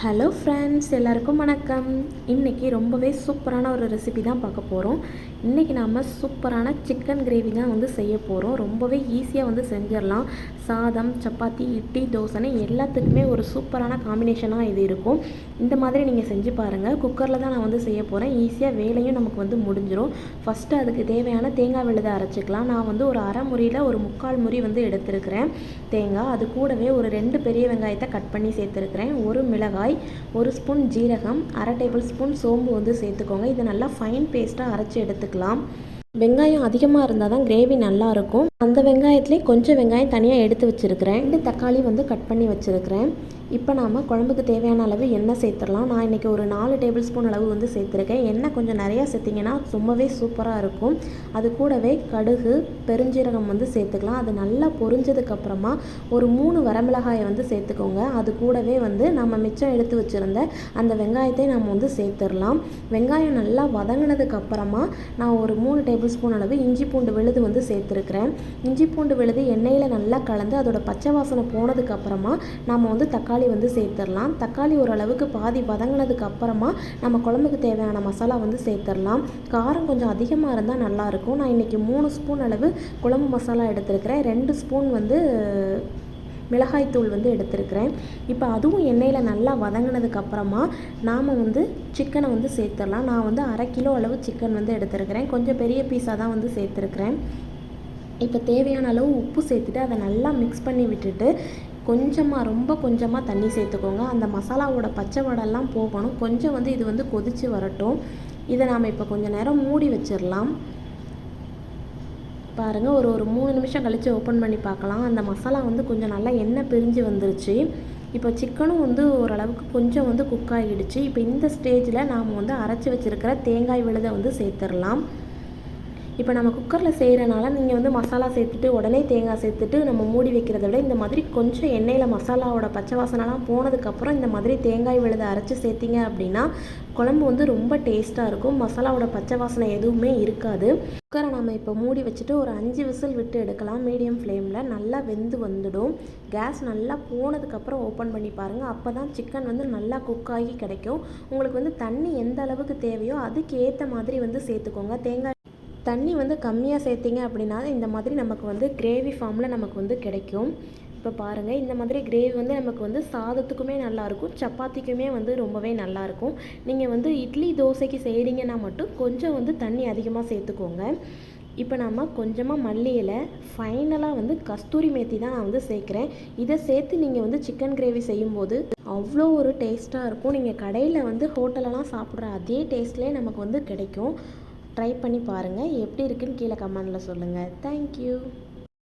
Hello friends, எல்லாருக்கும் வணக்கம். இன்றைக்கி ரொம்பவே சூப்பரான ஒரு ரெசிபி தான் பார்க்க போகிறோம். இன்றைக்கி நாம் சூப்பரான சிக்கன் கிரேவி தான் செய்ய போகிறோம். ரொம்பவே ஈஸியாக செஞ்சிடலாம். சாதம், சப்பாத்தி, இட்லி, தோசைன்னு எல்லாத்துக்குமே ஒரு சூப்பரான காம்பினேஷனாக இது இருக்கும். இந்த மாதிரி நீங்கள் செஞ்சு பாருங்கள். குக்கரில் தான் நான் செய்ய போகிறேன். ஈஸியாக வேலையும் நமக்கு முடிஞ்சிடும். ஃபஸ்ட்டு அதுக்கு தேவையான தேங்காய் விழுதை அரைச்சிக்கலாம். நான் ஒரு அரை முறியில் ஒரு 3/4 முறி எடுத்திருக்கிறேன் தேங்காய். அது கூடவே ஒரு 2 பெரிய வெங்காயத்தை கட் பண்ணி சேர்த்துருக்கிறேன். ஒரு மிளகாய், 1 ஸ்பூன் ஜீரகம், அரை டேபிள் ஸ்பூன் சோம்பு சேர்த்துக்கோங்க. இதை நல்லா ஃபைன் பேஸ்ட்டாக அரைச்சி எடுத்துக்கலாம். வெங்காயம் அதிகமாக இருந்தால் தான் கிரேவி நல்லாயிருக்கும். அந்த வெங்காயத்துலேயே கொஞ்சம் வெங்காயம் தனியாக எடுத்து வச்சுருக்கிறேன். 2 தக்காளி கட் பண்ணி வச்சுருக்கிறேன். இப்போ நாம் குழம்புக்கு தேவையான அளவு எண்ணெய் சேர்த்துடலாம். நான் இன்றைக்கி ஒரு 4 டேபிள் ஸ்பூன் அளவு சேர்த்துருக்கேன். எண்ணெய் கொஞ்சம் நிறையா சேர்த்திங்கன்னா ரொம்பவே சூப்பராக இருக்கும். அது கூடவே கடுகு, பெருஞ்சீரகம் சேர்த்துக்கலாம். அது நல்லா பொரிஞ்சதுக்கப்புறமா ஒரு 3 வரமிளகாயை சேர்த்துக்கோங்க. அது கூடவே நம்ம மிச்சம் எடுத்து வச்சுருந்த அந்த வெங்காயத்தை நம்ம சேர்த்துடலாம். வெங்காயம் நல்லா வதங்கினதுக்கப்புறமா நான் ஒரு 3 டேபிள் ஸ்பூன் அளவு இஞ்சி பூண்டு விழுது சேர்த்துருக்கிறேன். இஞ்சி பூண்டு விழுது எண்ணெயில் நல்லா கலந்து அதோட பச்சை வாசனை போனதுக்கப்புறமா நம்ம தக்காளி சேர்த்துடலாம். தக்காளி ஓரளவுக்கு பாதி வதங்கினதுக்கு அப்புறமா நம்ம குழம்புக்கு தேவையான மசாலா சேர்த்துடலாம். காரம் கொஞ்சம் அதிகமாக இருந்தால் நல்லாயிருக்கும். நான் இன்றைக்கி 3 ஸ்பூன் அளவு குழம்பு மசாலா எடுத்துருக்கிறேன். 2 ஸ்பூன் மிளகாய்த்தூள் எடுத்துருக்கிறேன். இப்போ அதுவும் எண்ணெயில் நல்லா வதங்கினதுக்கப்புறமா நாம் சிக்கனை சேர்த்துடலாம். நான் அரை கிலோ அளவு சிக்கன் எடுத்துருக்கிறேன். கொஞ்சம் பெரிய பீஸாக தான் சேர்த்துருக்கிறேன். இப்போ தேவையான அளவு உப்பு சேர்த்துட்டு அதை நல்லா மிக்ஸ் பண்ணி விட்டுட்டு ரொம்ப கொஞ்சமாக தண்ணி சேர்த்துக்கோங்க. அந்த மசாலாவோட பச்சை வடெல்லாம் போகணும். கொஞ்சம் இது கொதித்து வரட்டும். இதை நாம் இப்போ கொஞ்சம் நேரம் மூடி வச்சிடலாம். பாருங்கள், ஒரு 3 நிமிஷம் கழித்து ஓப்பன் பண்ணி பார்க்கலாம். அந்த மசாலா கொஞ்சம் நல்லா எண்ணெய் பிரிஞ்சு வந்துருச்சு. இப்போ சிக்கனும் ஓரளவுக்கு கொஞ்சம் குக் ஆகிடுச்சு. இப்போ இந்த ஸ்டேஜில் நாம் அரைச்சி வச்சுருக்கிற தேங்காய் விழுதை சேர்த்துடலாம். இப்போ நம்ம குக்கரில் செய்கிறனால நீங்கள் மசாலா சேர்த்துட்டு உடனே தேங்காய் சேர்த்துட்டு நம்ம மூடி வைக்கிறத விட இந்த மாதிரி கொஞ்சம் எண்ணெயில் மசாலாவோட பச்சை வாசனைலாம் போனதுக்கப்புறம் இந்த மாதிரி தேங்காய் விழுதை அரைச்சி சேர்த்திங்க அப்படின்னா குழம்பு ரொம்ப டேஸ்ட்டாக இருக்கும். மசாலாவோட பச்சை வாசனை எதுவுமே இருக்காது. குக்கரை நம்ம இப்போ மூடி வச்சுட்டு ஒரு 5 விசில் விட்டு எடுக்கலாம். மீடியம் ஃப்ளேமில் நல்லா வெந்து வந்துடும். கேஸ் நல்லா போனதுக்கப்புறம் ஓப்பன் பண்ணி பாருங்கள். அப்போ தான் சிக்கன் நல்லா குக் ஆகி கிடைக்கும். உங்களுக்கு தண்ணி எந்த அளவுக்கு தேவையோ அதுக்கு ஏற்ற மாதிரி சேர்த்துக்கோங்க. தேங்காய் தண்ணி கம்மியாக சேர்த்திங்க அப்படின்னா இந்த மாதிரி நமக்கு கிரேவி ஃபார்மில் நமக்கு கிடைக்கும். இப்போ பாருங்கள், இந்த மாதிரி கிரேவி நமக்கு சாதத்துக்குமே நல்லாயிருக்கும், சப்பாத்திக்குமே ரொம்பவே நல்லாயிருக்கும். நீங்கள் இட்லி தோசைக்கு செய்கிறீங்கன்னா மட்டும் கொஞ்சம் தண்ணி அதிகமாக சேர்த்துக்கோங்க. இப்போ நம்ம கொஞ்சமாக மல்லி இலை, ஃபைனலாக கஸ்தூரி மேத்தி தான் நான் சேர்க்குறேன். இதை சேர்த்து நீங்கள் சிக்கன் கிரேவி செய்யும்போது அவ்வளோ ஒரு டேஸ்ட்டாக இருக்கும். நீங்கள் கடையில் ஹோட்டலெலாம் சாப்பிட்ற அதே டேஸ்ட்லேயே நமக்கு கிடைக்கும். ட்ரை பண்ணி பாருங்கள். எப்படி இருக்குன்னு கீழே கமெண்டில் சொல்லுங்கள். தேங்க்யூ.